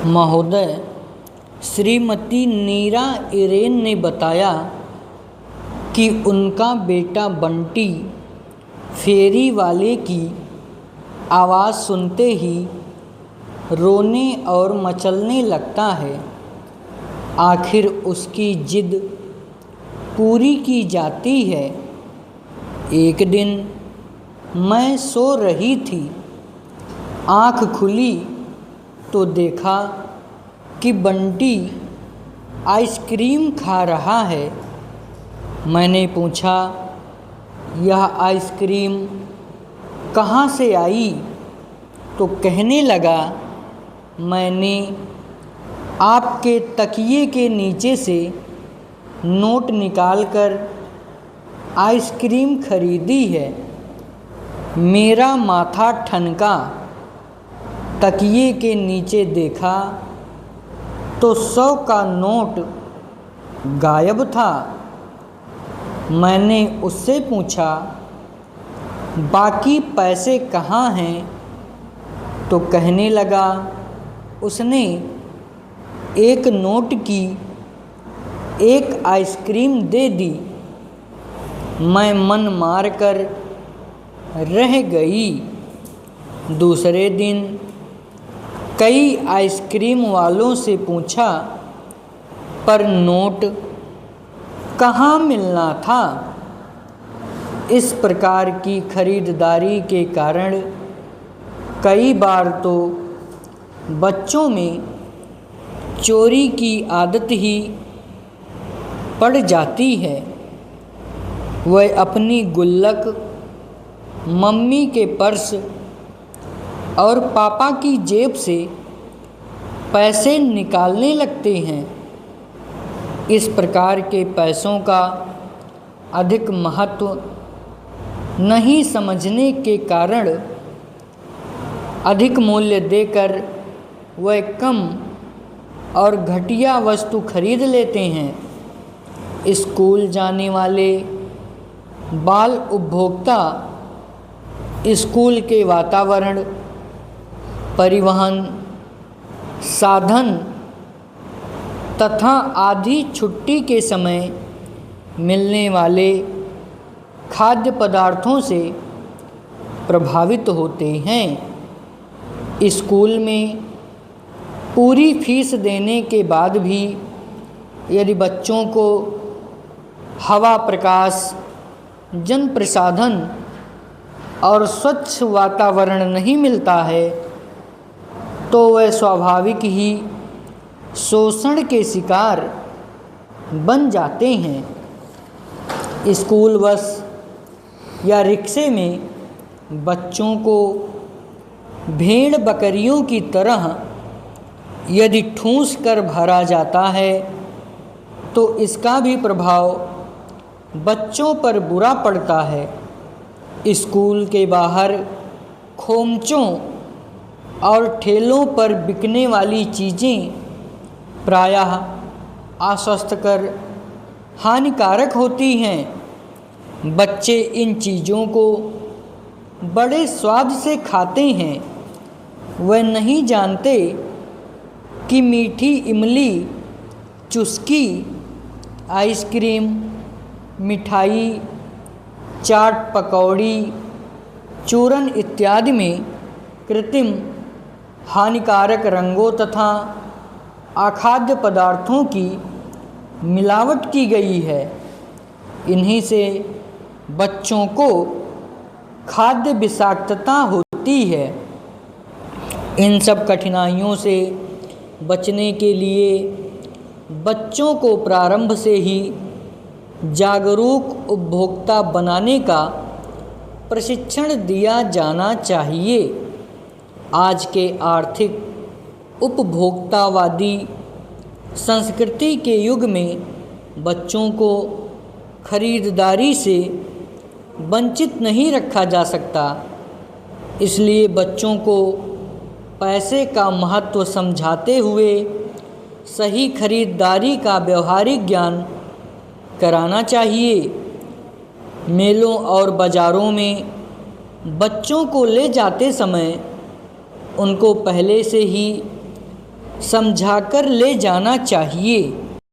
महोदय, श्रीमती नीरा इरेन ने बताया कि उनका बेटा बंटी फेरी वाले की आवाज़ सुनते ही रोने और मचलने लगता है। आखिर उसकी जिद पूरी की जाती है। एक दिन मैं सो रही थी, आँख खुली तो देखा कि बंटी आइसक्रीम खा रहा है। मैंने पूछा, यह आइसक्रीम कहाँ से आई? तो कहने लगा, मैंने आपके तकिए के नीचे से नोट निकालकर आइसक्रीम खरीदी है। मेरा माथा ठनका, तकिए के नीचे देखा तो 100 का नोट गायब था। मैंने उससे पूछा, बाकी पैसे कहाँ हैं? तो कहने लगा, उसने एक नोट की एक आइसक्रीम दे दी। मैं मन मार कर रह गई। दूसरे दिन कई आइसक्रीम वालों से पूछा, पर नोट कहाँ मिलना था। इस प्रकार की खरीदारी के कारण कई बार तो बच्चों में चोरी की आदत ही पड़ जाती है। वह अपनी गुल्लक, मम्मी के पर्स और पापा की जेब से पैसे निकालने लगते हैं। इस प्रकार के पैसों का अधिक महत्व नहीं समझने के कारण अधिक मूल्य देकर वह कम और घटिया वस्तु खरीद लेते हैं। स्कूल जाने वाले बाल उपभोक्ता स्कूल के वातावरण, परिवहन साधन तथा आधी छुट्टी के समय मिलने वाले खाद्य पदार्थों से प्रभावित होते हैं। स्कूल में पूरी फीस देने के बाद भी यदि बच्चों को हवा, प्रकाश, जन प्रसाधन और स्वच्छ वातावरण नहीं मिलता है तो वह स्वाभाविक ही शोषण के शिकार बन जाते हैं। स्कूल बस या रिक्शे में बच्चों को भेड़ बकरियों की तरह यदि ठूंस कर भरा जाता है तो इसका भी प्रभाव बच्चों पर बुरा पड़ता है। स्कूल के बाहर खोमचों और ठेलों पर बिकने वाली चीज़ें प्रायः अस्वास्थ्यकर, हानिकारक होती हैं। बच्चे इन चीज़ों को बड़े स्वाद से खाते हैं। वह नहीं जानते कि मीठी इमली, चुस्की, आइसक्रीम, मिठाई, चाट, पकौड़ी, चूरन इत्यादि में कृत्रिम हानिकारक रंगों तथा अखाद्य पदार्थों की मिलावट की गई है। इन्हीं से बच्चों को खाद्य विषाक्तता होती है। इन सब कठिनाइयों से बचने के लिए बच्चों को प्रारंभ से ही जागरूक उपभोक्ता बनाने का प्रशिक्षण दिया जाना चाहिए। आज के आर्थिक उपभोक्तावादी संस्कृति के युग में बच्चों को खरीदारी से वंचित नहीं रखा जा सकता। इसलिए बच्चों को पैसे का महत्व समझाते हुए सही खरीदारी का व्यवहारिक ज्ञान कराना चाहिए। मेलों और बाज़ारों में बच्चों को ले जाते समय उनको पहले से ही समझाकर ले जाना चाहिए।